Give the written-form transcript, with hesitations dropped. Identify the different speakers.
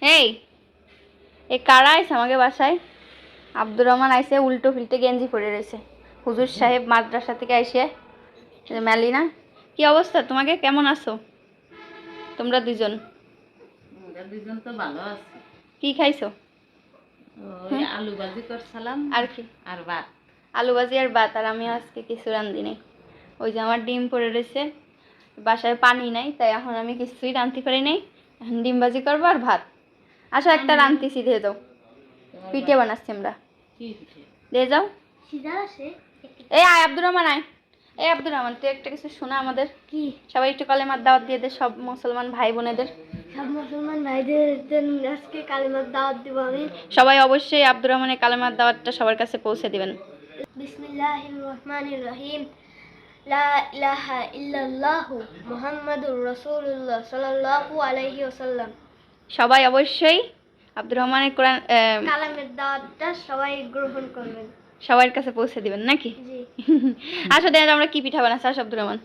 Speaker 1: এই এই কারা আইছে আমাকে বাসায়? আব্দুর রহমান আইছে উল্টো ফিল্টে গেঞ্জি পরে রয়েছে। হুজুর সাহেব মাদ্রাসা থেকে আইসে। মেলিনা, কি অবস্থা? তোমাকে কেমন আছো তোমরা দুজন?
Speaker 2: আমরা দুজন তো ভালো আছি।
Speaker 1: কি খাইছো?
Speaker 2: ওই আলু ভাজি করছিলাম
Speaker 1: আর কি?
Speaker 2: আর ভাত।
Speaker 1: আলু ভাজি আর ভাত। আর আমি আজকে কিছু রান্ধি নাই। ওই যে আমার ডিম পড়ে রয়েছে, বাসায় পানি নাই, তাই এখন আমি কিছুই রাঁধতে পারি নাই। এখন ডিম ভাজি করবো আর ভাত। আসো একটা রাঁধতেছি, দিয়ে যাও। পিঠে বানাচ্ছি আমরা,
Speaker 2: কি পিঠে?
Speaker 1: দিয়ে যাও। এই আয় আব্দুর রহমান, আয়। এই আব্দুর রহমান, তুই একটা কিছু শোনা আমাদের।
Speaker 3: কি?
Speaker 1: সবাই একটু কালেমার দাওয়াত দিয়ে দে, সব মুসলমান ভাই বোনেদের।
Speaker 3: সব মুসলমান ভাইদের আজকে কালিমার দাওয়াত দিব আমি।
Speaker 1: সবাই অবশ্যই আব্দুর রহমানের কালেমার দাওয়াতটা সবার কাছে পৌঁছে দিবেন।
Speaker 3: বিসমিল্লাহির রহমানির রহিম। লা ইলাহা ইল্লাল্লাহু মুহাম্মাদুর রাসূলুল্লাহ সাল্লাল্লাহু আলাইহি ওয়াসাল্লাম।
Speaker 1: সবাই অবশ্যই আব্দুর রহমানের কোরআন
Speaker 3: কালামের দাওয়াতটা সবাই গ্রহণ করবেন,
Speaker 1: সবার কাছে পৌঁছে দিবেন নাকি?
Speaker 3: জি।
Speaker 1: আসো দেখা যাক আমরা কি পিঠা বানাচ্ছি। আসো আব্দুর রহমান।